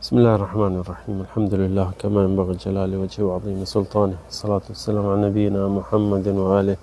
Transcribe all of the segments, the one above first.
بسم الله الرحمن الرحيم. الحمد لله كما ينبغي جلال وجهه وعظيم سلطانه. الصلاة والسلام على نبينا محمد وآله.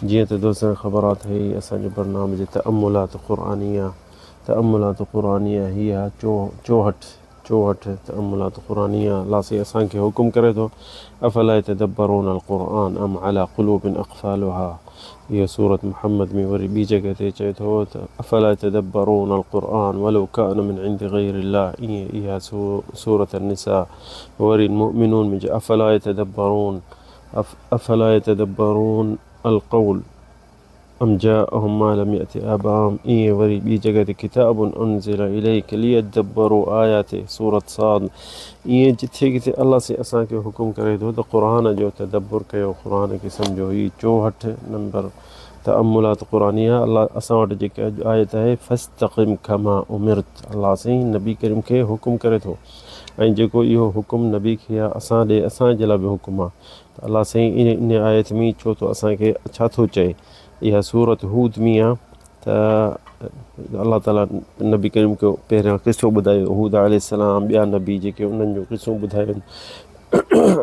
جيت دوستان خبرات هي أسانج برنامج تأملات قرآنية هي چوهٹ تأملات قرآنية لا سي أسان کے حکم کرے تو أفلا يتدبرون القرآن أم على قلوب أقفالها. هي سورة محمد من وري بي جگہ چاہے تو أفلا يتدبرون القرآن ولو كان من عند غير الله. هي سورة النساء وري المؤمنون من أفلا يتدبرون القول أم جاءهم ما لم يأت آباءهم. وري بي جگہ كتاب أنزل إليك ليدبروا آياته سورة صاد. جتھے کتے اللہ سے اساں کے حکم کرے تو قرآن جو تدبر کयो قرآن کے سمجھو. ہی 64 نمبر تأملات قرآنیہ. اللہ اساں وٹ جے آیت ہے فاستقم كما امرت. اللہ سے نبی کریم کے حکم کرے تو ऐं जेको इहो हुकुम नबी खे आहे असां ॾे असांजे लाइ बि हुकुम आहे. त अलाह साईं इन आयत में छो तो असांखे छा थो चए. इहा सूरत हूद में आहे त अलाह ताला नबी करीम खे पहिरियां क़िसो ॿुधायो हूद अलैहिस्सलाम ॿिया नबी जेके उन्हनि जो क़िसो ॿुधायो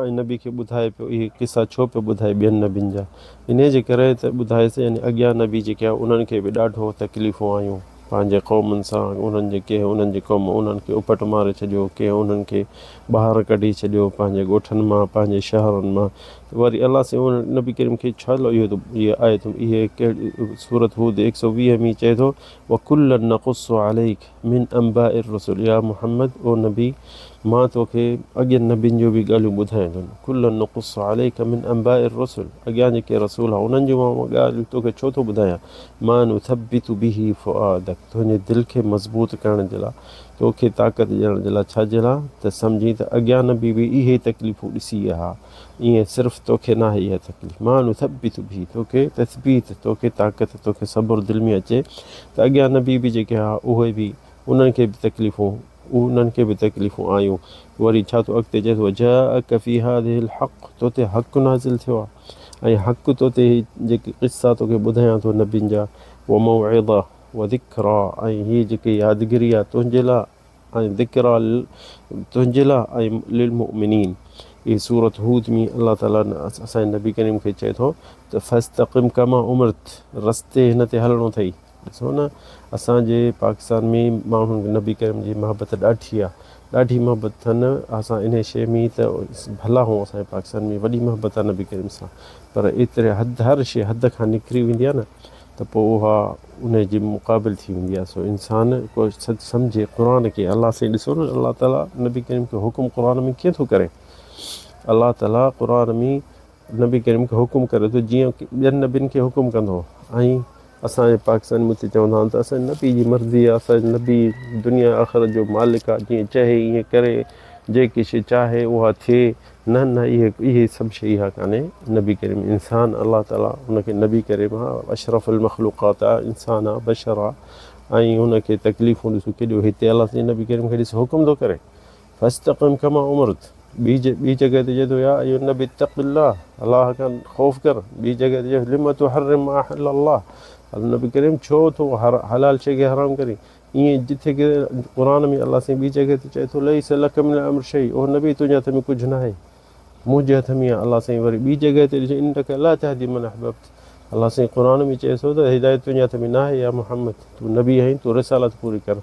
ऐं नबी खे ॿुधाए पियो इहे क़िसा छो पियो ॿुधाए ॿियनि नबियुनि जा. इन जे करे त ॿुधाएसि यानी अॻियां नबी जेके आहे उन्हनि खे बि ॾाढो तकलीफ़ूं आयूं पंहिंजे क़ौमुनि सां. उन्हनि जे कंहिं उन्हनि जी क़ौम उन्हनि खे उपट मारे छॾियो, कंहिं उन्हनि खे ॿाहिरि कढी छॾियो पंहिंजे ॻोठनि मां पंहिंजे शहरनि मां. वरी अलाह से उन नबी करीम खे छा इहो इहे आयत इहे कहिड़ी सूरत हूद 120 में चए थो वकुल्लन नक़ुस्सु अलैक मिन अंबाइर रसूल. या मुहम्मद ओ नबी मां तोखे अॻियनि नबियुनि जो बि ॻाल्हियूं ॿुधायां थो. कुल्लन नक़ुस्सु अलैक मिन अंबाइर रसूल. अॻियां जेके रसूल आहे उन्हनि जो मां ॻाल्हियूं तोखे छो थो ॿुधायां. मां नुथब्बितु बिही फुआदक. तुंहिंजे दिलि खे मज़बूत करण जे लाइ तोखे ताक़त ॾियण जे लाइ छाजे लाइ त सम्झी त अॻियां नबी बि इहे तकलीफ़ूं ॾिसी हा. ईअं सिर्फ़ु तोखे न आहे इहा तकलीफ़. मां नुथब्बितु बिही तोखे तस्बीत तोखे ताक़त तोखे सब्र दिलि में अचे त अॻियां नबी बि जेके आहे उहे बि उन्हनि खे बि तकलीफ़ूं आयूं. वरी छा थो अॻिते चए थो जाअक फी हादिहिल हक़. तोते हक़ नाज़िल थियो आहे ऐं हक़ तोते जेके क़िसा तोखे ॿुधायां थो नबियुनि जा व मौइज़ा व ज़िक्रा. ऐं हीअ जेके यादगिरी आहे तुंहिंजे लाइ ऐं ज़िक्रा तुंहिंजे लाइ ऐं लिल मुमिनीन. इहा सूरत हूद में अलाह ताला असांजे नबी करीम खे चए थो त फस्तक़िम कमा उमिरत. रस्ते हिन ते हलणो अथई. ॾिसो न असांजे पाकिस्तान में माण्हुनि खे नबी करीम जी मोहबत ॾाढी आहे, ॾाढी मोहबत अथनि. असां इन शइ में त भला हूं असांजे पाकिस्तान में वॾी मोहबत आहे नबी करीम सां. पर एतिरे हर शइ हद खां निकिरी वेंदी आहे न त पोइ उहा उन जी मुक़ाबिल थी वेंदी आहे. सो इंसानु को सम्झे क़ुर खे. अलाह से ॾिसो न अलाह ताला नबी करीम खे हुकुम क़ुर में कीअं थो करे. अलाह ताला क़ुर में नबी करीम खे हुकुम करे थो जीअं ॿियनि नबियुनि खे हुकुम कंदो. ऐं असांजे पाकिस्तान में चवंदा आहिनि त असांजे नबी जी मर्ज़ी आहे, असांजे नबी दुनिया आख़िरत जो मालिक आहे, जीअं चए ईअं करे, जेकी शइ चाहे उहा थिए. न इहे सभु शइ इहा कान्हे. नबी करीम इंसानु अलाह ताला हुनखे नबी करीम आहे अशरफुल मख़लूक़ात आहे, इंसानु आहे, बशर आहे. ऐं हुनखे तकलीफ़ूं ॾिसो केॾियो हिते अलाह जे नबी करीम खे ॾिसो हुकुम थो करे फस्तक़िम कमा उमिरत. ॿी जॻह ते चए थो या इहो नबी इत्तक़िल्लाह अलाह खां ख़ौफ़ कर. ॿी जॻह ते चए लिम तुहर्रिम मा अहल्लल्लाह. नबी करीम छो थो हलाल शइ खे हराम करे. ईअं जिथे की क़ुर में अलाह साईं ॿी जॻह ते चए थो लैस लक मिनल अम्र शै. ओ नबी तुंहिंजे हथ में कुझु न आहे, मुंहिंजे हथ में आहे. अलाह साईं वरी ॿी जॻह ते ॾिसो इन्नका ला तहदी मन अहबब्त. अलाह साईं क़ुर में चए थो त हिदायत तुंहिंजे हथ में न आहे. या मुहम्मद तूं नबी आहीं, तूं रिसालत पूरी कर.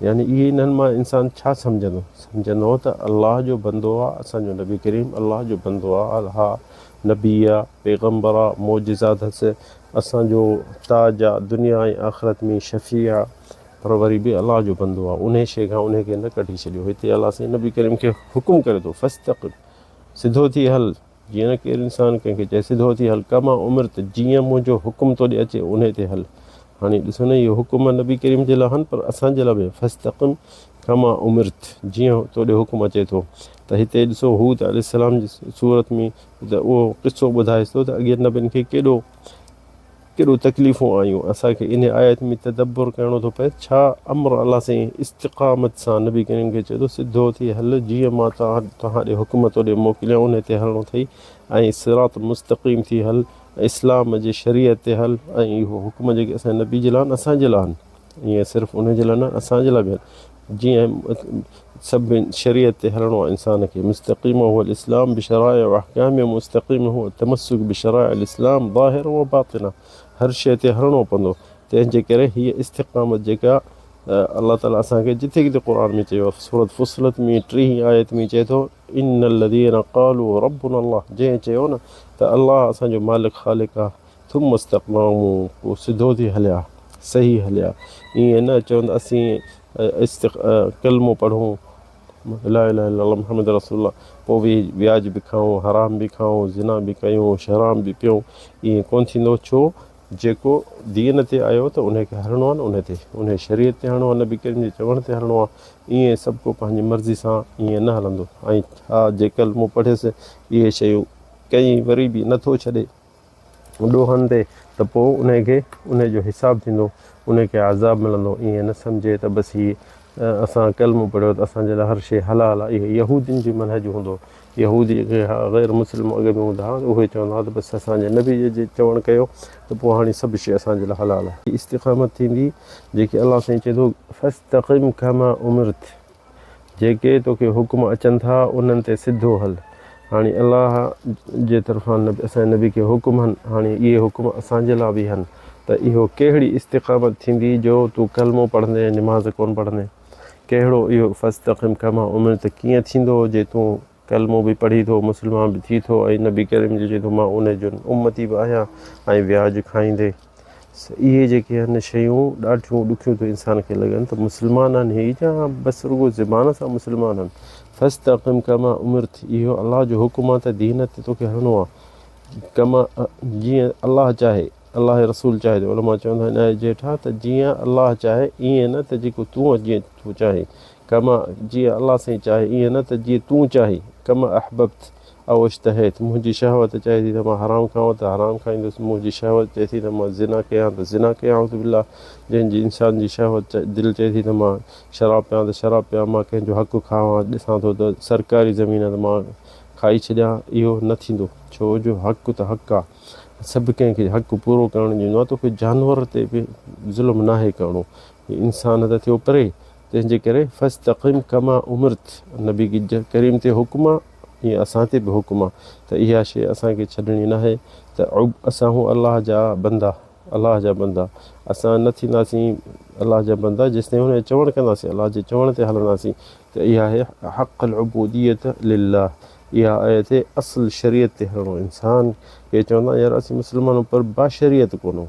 यानी इहे इन्हनि मां इंसानु छा सम्झंदो त अलाह जो बंदो आहे. असांजो नबी करीम अलाह जो बंदो आहे. हा नबी आहे, पैगम्बर आहे, मोजिज़ात अथसि, असांजो ताज आहे, दुनिया ऐं आख़िरत में शफ़ी आहे. पर वरी बि अलाह जो बंदो आहे. उन शइ खां उनखे न कढी छॾियो. हिते अलाह साईं नबी करीम खे हुकुम करे थो फस्तक़िम सिधो थी हल. जीअं न केरु इंसानु कंहिंखे चए सिधो थी हल कमा उमिरत जीअं मुंहिंजो हुकुम तोॾे अचे उन ते हल. हाणे ॾिसो न इहो हुकुम नबी करीम जे लाइ आहिनि पर असांजे लाइ बि फस्तक़िम कमा उमिरत जीअं तोॾे हुकुम अचे थो. त हिते ॾिसो हूद अलैहिस्सलाम जी सूरत में त उहो क़िसो ॿुधाएसि थो त अॻे नबियुनि खे केॾो तकलीफ़ूं आयूं. असांखे इन आयत में तदब्बुर करिणो थो पए. छा अमर अलाह साईं इस्तिक़ामत सां नबी करीम खे चए थो सिधो थी हल जीअं मां तव्हां ॾे हुकुम तोॾे मोकिलिया उन ते हलणो अथई. ऐं सिरात मुस्तक़ीम थी हल, इस्लाम जे शरीयत ते हल. ऐं इहो हुकुम जेके असांजे नबी जे लाइ आहिनि असांजे लाइ आहिनि. ईअं सिर्फ़ु उनजे लाइ न असांजे लाइ बि आहिनि. जीअं سب شريعة هلنو إنسانك مستقيم هو الإسلام بشرائع وأحكامه مستقيم هو التمسك بشرائع الإسلام ظاهرا وباطنا هر شيء هلنو بندو تنجي كره هي استقامة جكا الله تعالى أسانك جتك دي قرآن ميتي في سورة فصلت ميتريه آية ميتيتو إن الذين قالوا ربنا الله جي جيونا تا الله أسانجو مالك خالقا ثم استقاموا وسدودي هليا صحيح هليا إيه چوند أسين कलमो पढ़ूं ला इलाहा इल्लल्लाह मुहम्मद रसूलुल्लाह पोइ बि व्याज बि खाऊं हराम बि खाऊं ज़िना बि कयूं शराब बि पियूं ईअं कोन थींदो छो जेको दीन ते आयो त उनखे हलणो आहे न उन ते उन शरीयत ते हलणो आहे नबी करीम जे चवण ते हलणो आहे ईअं सभु को पंहिंजी मर्ज़ी सां ईअं न हलंदो ऐं हा जे कलमो पढ़ियसि इहे शयूं कई वरी बि नथो छॾे ॾोहनि ते त पोइ उनखे उनजो हिसाबु थींदो उनखे आज़ाब मिलंदो ईअं न सम्झे त बसि हीअ असां कलमो पढ़ियो त असांजे लाइ हर शइ हलाल आहे इहो यहूदियुनि जी मनहज हूंदो यहूदी ग़ैर मुस्लिम अॻ में हूंदा हुआ उहे चवंदा हुआ त बसि असांजे नबी जे चवणु कयो त पोइ हाणे सभु शइ असांजे लाइ हलाल आहे इस्तिक़ामत थींदी जेके अलाह साईं चए थो फस्तक़िम कमा उमिरत जेके तोखे हुकुम अचनि था उन्हनि ते सिधो हल हाणे अलाह जे तरफ़ां असांजे नबी खे हुकुम आहिनि हाणे इहे हुकुम असांजे लाइ बि आहिनि त इहो कहिड़ी इस्तिक़ामत थींदी जो तूं कलमो पढ़ंदे निमाज़ कोन पढ़ंदे कहिड़ो इहो फस्तक़िम कमा उमिर त कीअं थींदो जे तूं कलमो बि पढ़ी थो मुस्लमान बि थी थो ऐं नबी करीम जो चए थो मां उन जो उम्मती बि आहियां ऐं व्याज खाईंदे इहे जेके आहिनि शयूं ॾाढियूं ॾुखियूं थियूं इंसान खे लॻनि त मुस्लमान आहिनि ही या बसि रुॻो ज़बान सां मुस्लमान आहिनि फस्तक़िम कमा उमिर इहो अलाह जो हुकुम आहे त दीन ते तोखे हलणो आहे कमा जीअं अलाह चाहे अलाह रसूल चाहे थो उलमा चवंदा आहिनि जेठा त जीअं अलाह चाहे ईअं न त जेको तूं जीअं तूं चाहे कमा जीअं अलाह साईं चाहे ईअं न त जीअं तूं चाहे कम अहबब्त अव इश्तहैत मुंहिंजी शहवत चए थी त मां हराम खावां त हराम खाईंदुसि मुंहिंजी शहवत चए थी त मां ज़िना कयां त ज़िना कयां बिल्ला जंहिंजी इंसान जी शहवत दिलि चए थी त मां शराब पियां त शराब पियां मां कंहिंजो हक़ु खावां ॾिसां थो त सरकारी ज़मीन आहे त मां खाई छॾियां इहो न थींदो छो जो हक़ु त हक़ु आहे सभु कंहिंखे हक़ु पूरो करणु ॾींदो आहे तोखे जानवर ते बि ज़ुल्म नाहे करिणो इंसान त थियो परे तंहिंजे करे फस्तक़िम कमा उमिरत नबी करीम ते हुकुम आहे ईअं असां ते बि हुकुम आहे त इहा शइ असांखे छॾणी न आहे त असां हू अलाह जा बंदा असां न थींदासीं अलाह जा बंदा जेसिताईं हुन जो चवणु कंदासीं अलाह जे चवण ते हलंदासीं त इहा आहे हक़ उबूदियत लिल्लाह इहा आहे हिते असुलु शरीयत ते हलणो इंसान के चवंदा यार असीं मुस्लमान पर बाशरीयत कोन्हो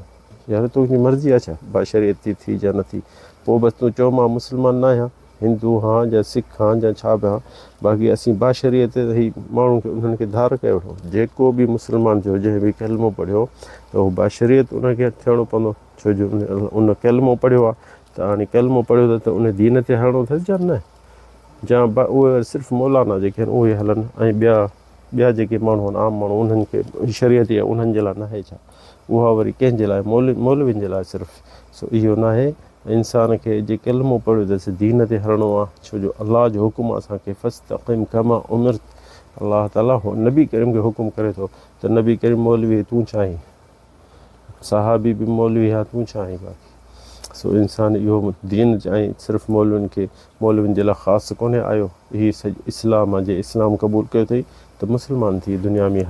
यार तुंहिंजी मर्ज़ी आहे छा बाशरीयत थी या न थी पोइ बसि तूं चओ मां मुस्लमान न आहियां हिंदू हा या सिख हा या छा बि हा बाक़ी असीं बाशरीयत ते ही माण्हुनि खे उन्हनि खे धार कयो वेठो जेको बि मुस्लमान थियो जंहिं बि कलमो पढ़ियो त उहो बाशरीयत उनखे थियणो पवंदो छो जो उन कलमो पढ़ियो आहे त हाणे कलमो पढ़ियो त उन दीन ते हलणो अथसि या न या उहे सिर्फ़ु मौलाना जेके आहिनि उहे हलनि ऐं ॿिया जेके माण्हू आहिनि आम माण्हू उन्हनि खे शरीयत आहे उन्हनि जे लाइ न आहे छा उहा वरी कंहिंजे लाइ मौलवियुनि जे लाइ सिर्फ़ु सो इहो न आहे इंसान खे जे कलमो पढ़ियो अथसि दीन ते हलणो आहे छो जो अलाह जो हुकुम असांखे फस्तक़िम कमा उमिर अलाह ताला नबी करीम खे हुकुम करे थो त नबी करीम मौलवी तूं छा आहीं सहाबी बि मौलवी आहे तूं छा आहीं बाक़ी सो इंसान इहो दीन ऐं सिर्फ़ु मौलवियुनि जे लाइ ख़ासि कोन्हे आयो हीअ सॼो इस्लाम आहे जे इस्लाम क़बूल कयो अथई त मुस्लमान थी दुनिया में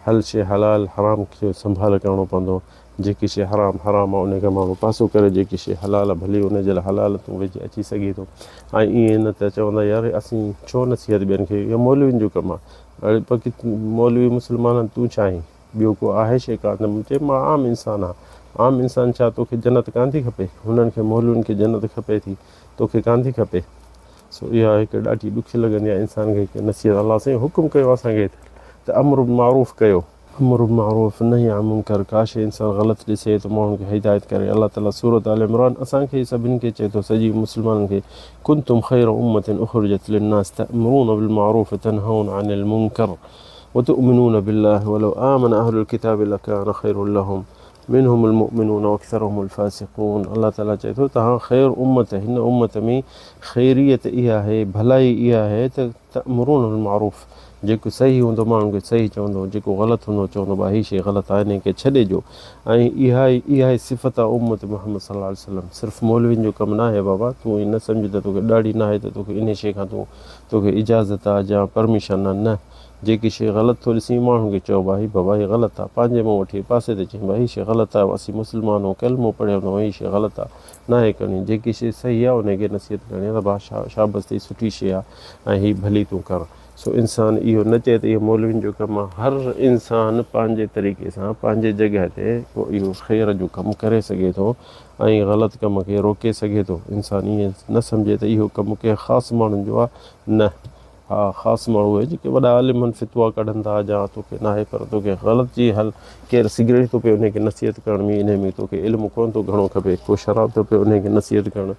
हल शइ हलाल हराम खे संभाल करिणो पवंदो जेकी शइ हराम आहे उनखे माण्हू पासो करे जेकी शइ हलाल भली उनजे लाइ हलाल तूं वेझे अची सघे थो ऐं ईअं न त चवंदा यार असीं छो नसीहत ॿियनि खे इहो मौलवियुनि जो कमु आहे हाणे बाक़ी मौलवी मुस्लमान तूं छा आहीं ॿियो को आहे शइ कान चए मां आम इंसान आहियां आम इंसान छा तोखे जन्नत कान थी खपे हुननि खे मौलवियुनि खे जन्नत खपे थी तोखे कान थी खपे सो इहा हिकु ॾाढी ॾुखी लॻंदी आहे इंसान खे हिकु नसीहत अलाह साईं हुकुम कयो असांखे त अमर मारूफ़ कयो अमर मारूफ़ नही अन मुनकर का शइ इंसान ग़लति ॾिसे त माण्हुनि खे हिदायत करे अलाह ताला सूरत आल इमरान असांखे सभिनि खे चए थो सॼी मुस्लमाननि खे कुंतुम ख़ैर उम्मतिन उख़रिजत लिन्नास तअमुरून बिलमारूफ़ तनहौन अनिल मुनकर वतुमिनून बिल्लाहि वलौ आमन अहलुल किताबि लकान ख़ैरुल लहुम मिनहुमुल मुमिनून वअक्सरुहुमुल फ़ासिक़ून अलाह ताला चए थो तव्हां ख़ैर उम्मत हिन उम्मत में ख़ैरियत इहा आहे भलाई इहा आहे त तअमुरून बिल मारूफ़ जेको सही हूंदो माण्हुनि खे सही चवंदो, जेको ग़लति हूंदो चवंदो भाई हीअ शइ ग़लति आहे, इन खे छॾे ॾियो। ऐं इहा ई सिफ़त आहे उम्मत मुहम्मद सल्लल्लाहु अलैहि वसल्लम। सिर्फ़ु मौलवियुनि जो कमु न आहे बाबा, तूं ईअं न सम्झ त तोखे ॾाढी न आहे त तोखे इन शइ खां तोखे इजाज़त आहे या परमिशन आहे, न। जेकी शइ ग़लति थो ॾिसी माण्हुनि खे चओ भाई बाबा हीअ ग़लति आहे, पंहिंजे मां वठी पासे ते चई भाई हीअ शइ ग़लति आहे, असीं मुस्लमान आहियूं, कलमो पढ़ियो अथऊं, हीअ शइ ग़लति आहे, न आहे करणी। जेकी शइ सही आहे उनखे नसीहत करणी आहे त भाउ शाबस थी, सुठी शइ आहे ऐं हीअ भली तूं कर। सो इंसानु इहो न चए त इहो मौलवियुनि जो कमु आहे। हर इंसानु पंहिंजे तरीक़े सां पंहिंजे जॻह ते इहो ख़ैर जो कमु करे सघे थो ऐं ग़लति कम खे रोके सघे थो। इंसानु ईअं न सम्झे त इहो कमु कंहिं ख़ासि माण्हुनि जो आहे, न। हा, ख़ासि माण्हू आहे जेके वॾा आलिम फितवा कढनि था या तोखे न आहे, पर तोखे ग़लति जी हल, केरु सिगरेट थो पिए उनखे नसीहत करण में, इन में तोखे इल्मु कोन थो घणो खपे। को शराब थो पिए उनखे नसीहत करणु,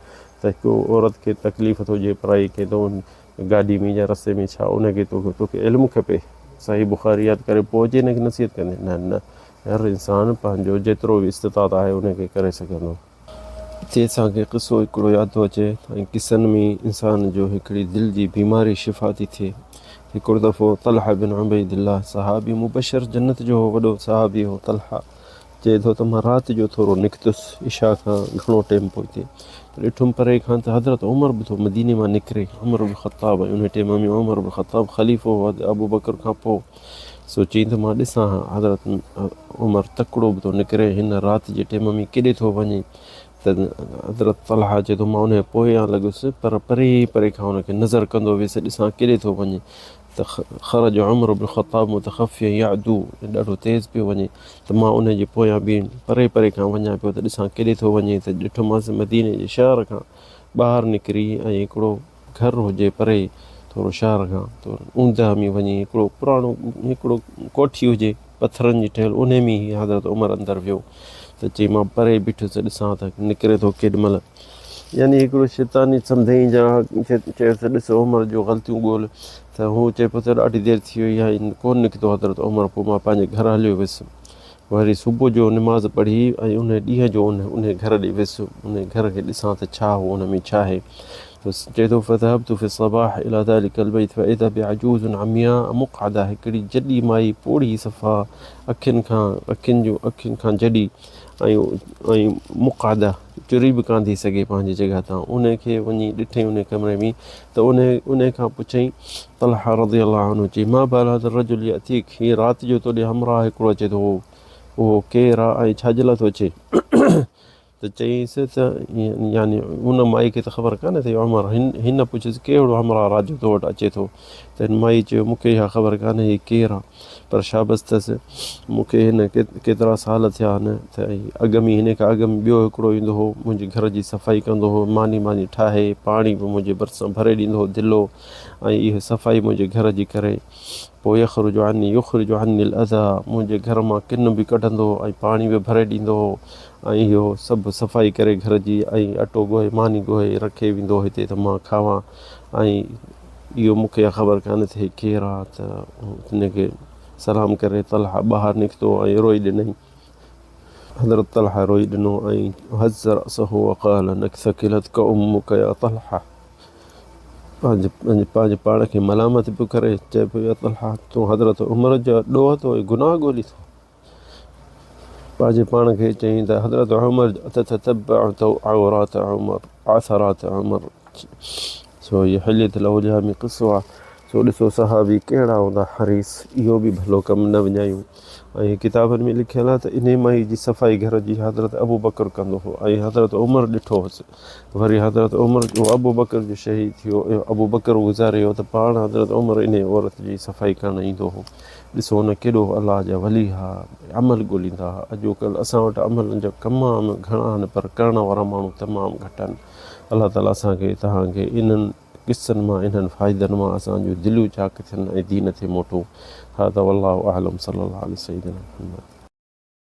त को औरत खे तकलीफ़ थो हुजे पढ़ाई खे थो गाॾी में या रस्ते में, छा उनखे तोखे इल्मु खपे, सही बुख़ारी यादि करे पोइ अचे हिनखे नसीहत कंदे, न। हर इंसानु पंहिंजो जेतिरो बि इस्तिताअत आहे उनखे करे सघंदो। हिते असांखे क़िसो हिकिड़ो यादि थो अचे ऐं किसनि में इंसान जो हिकिड़ी दिलि जी बीमारी शिफ़ा थी थिए। हिकिड़ो दफ़ो तलहा बिन उबैदिल्लाह सहाबी मुबशर जन्नत जो वॾो सहाबी हो तलहा, चए थो त मां राति जो थोरो निकितुसि, इशा खां घणो टाइम पोइ थिए त ॾिठुमि परे खां त हज़रत उमर बि थो मदीने मां निकिरे। उमर बिन ख़त्ताब, उन टाइम में उमर बिन ख़त्ताब ख़लीफ़ो हो अबू बकर खां पोइ। सो चई त मां ॾिसां हज़रत उमर तकिड़ो बि थो निकिरे, हिन राति जे टाइम में केॾे थो वञे। त हज़रत तलहा चए थो मां उनजे पोयां लॻुसि, पर परे परे खां उनखे नज़र कंदो वियुसि, ॾिसां केॾे थो वञे। त ख़रज उमर बिन ख़त्ताब मुतख़फ़ियन यादू, ॾाढो तेज़ पियो वञे, त मां उनजे पोयां बि परे परे खां वञा पियो त ॾिसां केॾे थो वञे। त ॾिठोमांसि मदीने जे शहर खां ॿाहिरि निकिरी ऐं हिकिड़ो घरु हुजे परे थोरो शहर खां, त ऊंदहि में वञी हिकिड़ो पुराणो हिकिड़ो कोठी हुजे पथरनि जी ठहियलु, उन में ई हज़रत उमर अंदरि वियो। त चई मां परे बीठुसि ॾिसां त निकिरे थो केॾीमहिल। यानी हिकिड़ो शैतानी सम्झई जा चयो त ॾिसो उमर जो ग़लतियूं ॻोल्हि। त हू चए पियो त ॾाढी देरि थी वई आहे, कोन निकितो हज़रत उमर। पोइ मां पंहिंजे घर हलियो वियुसि, वरी सुबुह जो निमाज़ पढ़ी ऐं उन ॾींहं जो उन घर ॾे वियुसि, उन घर खे ॾिसां त छा हो, उन में छा आहे। त चए थो फ़ज़हबतु फ़ी सबाह इला ज़ालिकल बैत फ़इज़ा बिअजूज़ुन अमिया मुक़अदा, हिकिड़ी जॾी माई पोड़ी सफ़ा अखियुनि खां जॾी ऐं मुक़अदा चुरी बि कान थी सघे पंहिंजी जॻह तां, उनखे वञी ॾिठईं उन कमरे में। त उन खां पुछईं तलहा रज़ियल्लाहु अन्हु, चई मां बाल हाज़ा रजुल यअतीक, हीअ राति जो तोॾे हमरा हिकिड़ो अचे थो, उहो केरु आहे ऐं छाजे लाइ थो अचे। त चईंसि त यानी उन माई खे त ख़बर कान्हे त उमर, हिन पुछियसि कहिड़ो हमरा राजू तो वटि अचे थो। त हिन माई चयो मूंखे इहा ख़बर कान्हे हीअ केरु आहे, पर शाबस अथसि, मूंखे हिन केतिरा साल थिया आहिनि। त अॻ में हिन खां अॻ में ॿियो हिकिड़ो ईंदो हो, मुंहिंजे घर जी सफ़ाई कंदो हो, मानी ठाहे, पाणी बि मुंहिंजे भरिसां भरे ॾींदो हो दिलो, ऐं इहा सफ़ाई मुंहिंजे घर जी करे। पोइ युख़रिजु अन्नी अल अज़ा, मुंहिंजे घर मां किन बि कढंदो ऐं पाणी बि भरे ॾींदो हो, ऐं इहो सभु सफ़ाई करे घर जी, ऐं अटो ॻोहे मानी ॻोहे रखे वेंदो हिते त मां खावां, ऐं इहो मूंखे ख़बर कान्हे त हे केरु आहे। त हिनखे सलाम करे तलहा ॿाहिरि निकितो ऐं रोई ॾिनई। हज़रत तलहा रोई ॾिनो ऐं हज़ रअसहु वक़ाल नकसकिलतक उम्मुक या तलहा, पंहिंजे पाण खे मलामत पियो करे, चए पियो या तलहा तूं हज़रत उमर जा ॾोह थो गुनाह ॻोल्ही थो। पंहिंजे पाण खे चई त हज़रत उमर तततब्बअ औरात उमर आसरात उमर। सो इहो हिलियतुल औलिया में क़िसो आहे। सो ॾिसो सहाबी कहिड़ा हूंदा हरीस, इहो बि भलो कमु न विञायूं। ऐं किताबनि में लिखियलु आहे त इन माई जी सफ़ाई घर जी हज़रत अबू बकर कंदो हो ऐं हज़रत उमर ॾिठो हुअसि। वरी हज़रत उमर जो अबू बकर जो शहीद थियो, अबू बकर गुज़ारे वियो, त पाण हज़रत उमर इन औरत जी सफ़ाई करणु ईंदो हो। ॾिसो हुन केॾो अलाह जा वली हुआ, अमल ॻोल्हींदा हुआ। अॼुकल्ह असां वटि अमलनि जा तमामु घणा आहिनि, पर करण वारा माण्हू तमामु घटि आहिनि। अलाह ताला असांखे तव्हांखे इन्हनि क़िसनि मां, इन्हनि फ़ाइदनि मां असांजूं दिलियूं चाक थियनि ऐं दीन ते मोटूं। हा त वल्लाहु अअलम सल्लल्लाहु अलैहि वसल्लम।